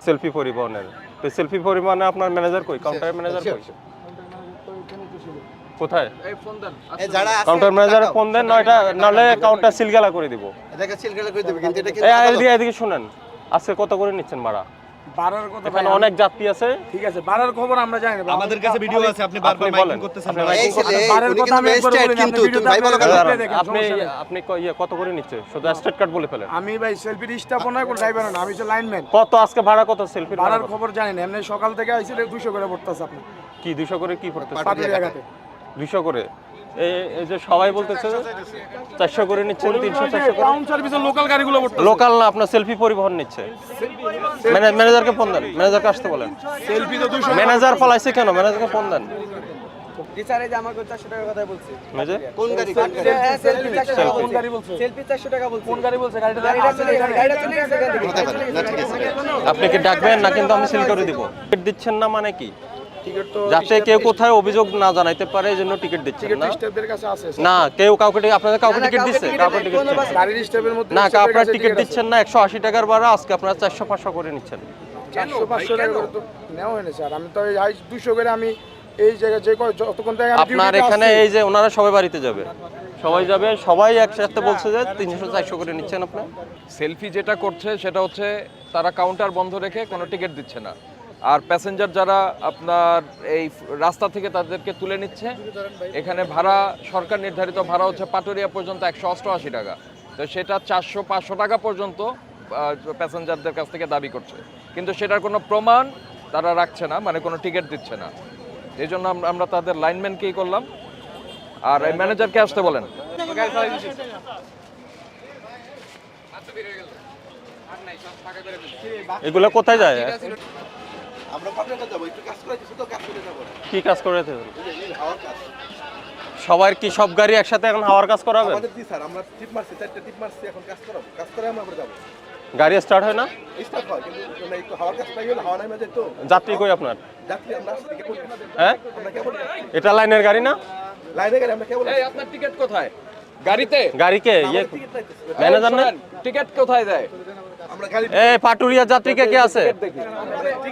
Selfie পরিবহনের। তো selfie পরিবহনে আপনার ম্যানেজার কই? কাউন্টার ম্যানেজার কই? কোথায়? এই ফোন দেন। কাউন্টার ম্যানেজারে ফোন দেন, নয়টা নালে কাউন্টার সিলগালা করে দিব। এটাকে সিলগালা করে দেবে, কিন্তু এটা এদিকে শুনেন, আজকে কত করে নিচ্ছেন ভাড়া? বাড়ার কথা এখানে অনেক যাত্রী আছে। ঠিক আছে, বাড়ার খবর আমরা জানি না। আমাদের কাছে ভিডিও আছে, আপনি বারবার মাইকিং করতেছেন। বাড়ার কথা আমি একবার বলি, কিন্তু তুমি ভাই বলো আপনি আপনি কত করে নিচ্ছে? শুধু স্টেট কার্ড বলে ফেলেন। আমি ভাই সেলফি স্থাপনা কোন ড্রাইভার না, আমি হচ্ছে লাইনম্যান। কত আজকে ভাড়া কত সেলফির? বাড়ার খবর জানি না, এমনি সকাল থেকে আইছে 200 করে পড়তাছে আপনি। কি 200 করে কি পড়তেছে? পাটির জায়গাতে 200 করে। এই যে সবাই বলতেছে 400 করে নিচ্ছেন, 300 400 করে। টাউন সার্ভিসের লোকাল গাড়িগুলো পড়তাছে। লোকাল না, আপনার সেলফি পরিবহন নিচ্ছে। ম্যানেজারকে ফোন দেন, ম্যানেজারকে আসতে বলেন। সেলফি তো 200। ম্যানেজার ফলাইছে কেন? ম্যানেজারকে ফোন দেন। বিচারে যে আমাকে 400 টাকার কথা বলছে। মেজে কোন গাড়ি? হ্যাঁ, সেলফি 400 টাকা কোন গাড়ি বলছে? সেলফি 400 টাকা বলছে। কোন গাড়ি বলছে? গাড়িটা গাড়িটা চলে গেছে এখান থেকে। না ঠিক আছে। আপনি কি ডাকবেন না? কিন্তু আমি সিল করে দিব। টিকিট দিচ্ছেন না মানে কি? টিকিট তো যাতে কেউ কোথায় অভিযোগ না জানাইতে পারে এই জন্য টিকিট দিচ্ছেন টিকিট না। স্টাফদের কাছে আছে। না, কেউ আপনাদের কাউকে টিকিট দিচ্ছে? কাউকে টিকিট দিচ্ছে গাড়ির স্টাফের মধ্যে না, আপনারা টিকিট দিচ্ছেন না। 180 টাকার ভাড়া, আজকে আপনারা 400 500 করে নিচ্ছেন। 400-500 টাকা করে তো নেওয়া হয়নি স্যার। আমি তো এই 200 করে আমি এই জায়গায় যে যতক্ষণ থেকে আপনার এখানে এই যে ওনারা সবাই বাড়িতে যাবে, সবাই একসাথে বলছে যে 300 400 করে নিচ্ছেন আপনার। সেলফি যেটা করছে সেটা হচ্ছে তারা কাউন্টার বন্ধ রেখে কোনো টিকিট দিচ্ছে না, আর প্যাসেঞ্জার যারা আপনার এই রাস্তা থেকে তাদেরকে তুলে নিচ্ছে। এখানে ভাড়া সরকার নির্ধারিত ভাড়া হচ্ছে পাটুরিয়া পর্যন্ত 188 টাকা, তো সেটা 400-500 টাকা পর্যন্ত প্যাসেঞ্জারদের কাছ থেকে দাবি করছে, কিন্তু সেটার কোনো প্রমাণ তারা রাখছে না, মানে কোনো টিকিট দিচ্ছে না। এই জন্য আমরা তাদের লাইনম্যানকেই করলাম, আর এই ম্যানেজারকে আসতে বলেন। এগুলো কোথায় যায়? আমরা পাবলিকে যাব, একটু কাজ করে কিছু তো কাজ করে যাব। কি কাজ করে? এই হাওয়ার কাজ। সবার কি সব গাড়ি একসাথে এখন হাওয়ার কাজ করাবেন? আমাদের দি স্যার, আমরা টিপ মারছি, 4টা টিপ মারছি, এখন কাজ করাবো। কাজ করে আমরা যাব। গাড়ি স্টার্ট হয় না? স্টার্ট হয়, কিন্তু মানে একটু হাওয়ার কাজ পাই হলো, হাওয়া নাই মাঝে তো। যাত্রী কই আপনার? যাত্রী আমরা আসছি কেবল। হ্যাঁ, আমরা কেবল এটা লাইনের গাড়ি না? লাইনে গেলে আমরা কেবল। এই আপনার টিকিট কোথায়? গাড়িতে গাড়িকে ম্যানেজার না? টিকিট কোথায় দেয়? আমরা গাড়ি এই পাটুরিয়া যাত্রীকে কে আছে?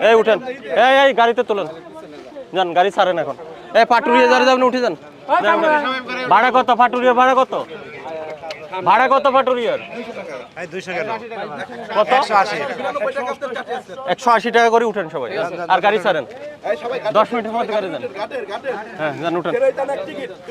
এই উঠেন, এই গাড়িতে তোলেন, যান, গাড়ি ছাড়েন এখন। এই পাটুরিয়া যারা যাবেন উঠে যান। ভাড়া কত পাটুরিয়া? ভাড়া কত? ভাড়া কত পাটুরিয়ার? 200 কেন? কত? 180 টাকা করে উঠেন সবাই, আর গাড়ি ছাড়েন। এই সবাই 10 মিনিটের মধ্যে গাড়ি যান। গাটের হ্যাঁ, যান উঠেন। গাটের টিকিট